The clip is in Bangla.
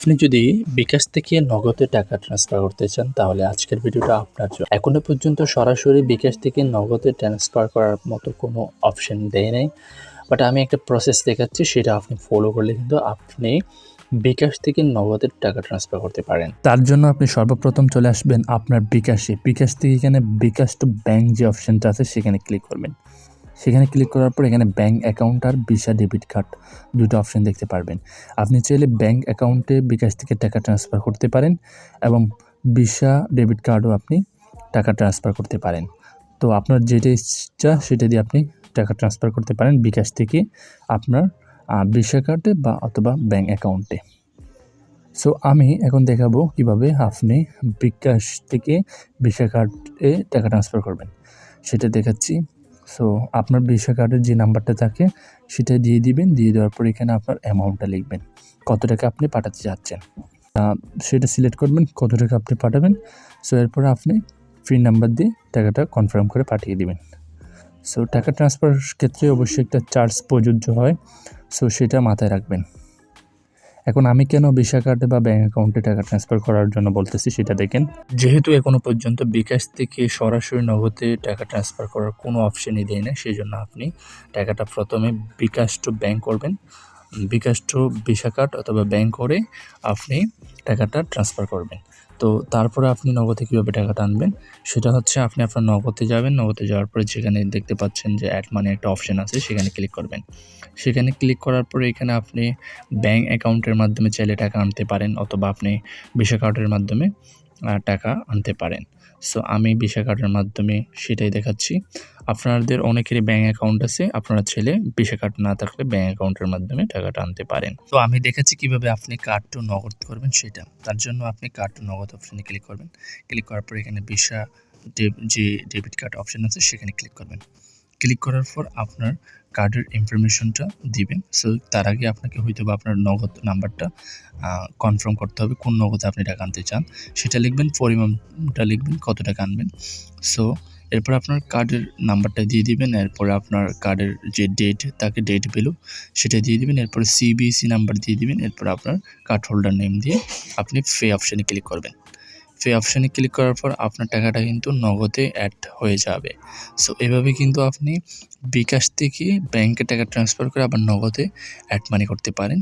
আপনি যদি বিকাশ থেকে নগদে টাকা ট্রান্সফার করতে চান তাহলে আজকের ভিডিওটা আপনার জন্য। এখনো পর্যন্ত সরাসরি বিকাশ থেকে নগদে ট্রান্সফার করার মতো কোনো অপশন দেয় নাই, বাট আমি একটা প্রসেস দেখাচ্ছি, সেটা আপনি ফলো করলে কিন্তু আপনি বিকাশ থেকে নগদে টাকা ট্রান্সফার করতে পারেন। তার জন্য আপনি সর্বপ্রথম চলে আসবেন আপনার বিকাশে। বিকাশ থেকে এখানে বিকাশ টু ব্যাংক যে অপশনটা আছে সেখানে ক্লিক করবেন। সেখানে ক্লিক করার পর এখানে ব্যাঙ্ক অ্যাকাউন্ট আর ভিসা ডেবিট কার্ড দুটো অপশন দেখতে পারবেন। আপনি চাইলে ব্যাঙ্ক অ্যাকাউন্টে বিকাশ থেকে টাকা ট্রান্সফার করতে পারেন এবং ভিসা ডেবিট কার্ডও আপনি টাকা ট্রান্সফার করতে পারেন। তো আপনার যেটা ইচ্ছা সেটা দিয়ে আপনি টাকা ট্রান্সফার করতে পারেন বিকাশ থেকে আপনার ভিসা কার্ডে বা অথবা ব্যাঙ্ক অ্যাকাউন্টে। সো আমি এখন দেখাবো কিভাবে আপনি বিকাশ থেকে ভিসা কার্ডে টাকা ট্রান্সফার করবেন, সেটা দেখাচ্ছি। সো আপনার ভিসা কার্ডের যে নাম্বারটা থাকে সেটা দিয়ে দিবেন। দিয়ে দেওয়ার পর এখানে আপনার অ্যামাউন্টটা লিখবেন, কত টাকা আপনি পাঠাতে চাচ্ছেন সেটা সিলেক্ট করবেন, কত টাকা আপনি পাঠাবেন। সো এরপরে আপনি পিন নাম্বার দিয়ে টাকাটা কনফার্ম করে পাঠিয়ে দিবেন। সো টাকা ট্রান্সফার ক্ষেত্রে অবশ্যই একটা চার্জ প্রযোজ্য হয়, সো সেটা মাথায় রাখবেন। এখন আমি কেন ভিসা কার্ডে বা ব্যাঙ্ক অ্যাকাউন্টে টাকা ট্রান্সফার করার জন্য বলতেছি সেটা দেখেন। যেহেতু এখনো পর্যন্ত বিকাশ থেকে সরাসরি নগদে টাকা ট্রান্সফার করার কোনো অপশনই দেয় না, সেই জন্য আপনি টাকাটা প্রথমে বিকাশ টু ব্যাঙ্ক করবেন। বিকাশ টু ভিসা কার্ড অথবা ব্যাঙ্ক করে আপনি টাকাটা ট্রান্সফার করবেন। তো তারপরে আপনি নগদে কীভাবে টাকাটা আনবেন সেটা হচ্ছে, আপনি আপনার নগদে যাবেন। নগদে যাওয়ার পরে যেখানে দেখতে পাচ্ছেন যে অ্যাড মানি একটা অপশন আছে, সেখানে ক্লিক করবেন। সেখানে ক্লিক করার পরে এখানে আপনি ব্যাঙ্ক অ্যাকাউন্টের মাধ্যমে চাইলে টাকা আনতে পারেন অথবা আপনি ভিসা কার্ডের মাধ্যমে টাকা আনতে পারেন। সো আমি ভিসা কার্ডের মাধ্যমে সেটাই দেখাচ্ছি। আপনাদের অনেকেরই ব্যাঙ্ক অ্যাকাউন্ট আছে, আপনারা চাইলে ভিসা কার্ড না থাকলে ব্যাঙ্ক অ্যাকাউন্টের মাধ্যমে টাকাটা আনতে পারেন। তো আমি দেখাচ্ছি কীভাবে আপনি কার্ড টু নগদ করবেন সেটা। তার জন্য আপনি কার্ড টু নগদ অপশানে ক্লিক করবেন। ক্লিক করার পর এখানে ভিসা যে ডেবিট কার্ড অপশান আছে সেখানে ক্লিক করবেন। ক্লিক করার পর আপনার কার্ডের ইনফরমেশনটা দিবেন। সো তার আগে আপনাকে হয়তো বা আপনার নগদ নাম্বারটা কনফার্ম করতে হবে, কোন নগদে আপনি টাকা আনতে চান সেটা লিখবেন, পরিমাণটা লিখবেন, কত টাকা আনবেন। সো এরপর আপনার কার্ডের নাম্বারটা দিয়ে দিবেন। এরপরে আপনার কার্ডের যে ডেট থাকে, ডেট ভ্যালু সেটা দিয়ে দিবেন। এরপরে সিবিসি নাম্বার দিয়ে দিবেন। এরপর আপনার কার্ড হোল্ডার নেম দিয়ে আপনি পে অপশানে ক্লিক করবেন। পে অপশানে ক্লিক করার পর আপনার টাকাটা কিন্তু নগদে অ্যাড হয়ে যাবে। সো এভাবে কিন্তু আপনি বিকাশ থেকে ব্যাংকে টাকা ট্রান্সফার করে আবার নগদে অ্যাড মানি করতে পারেন।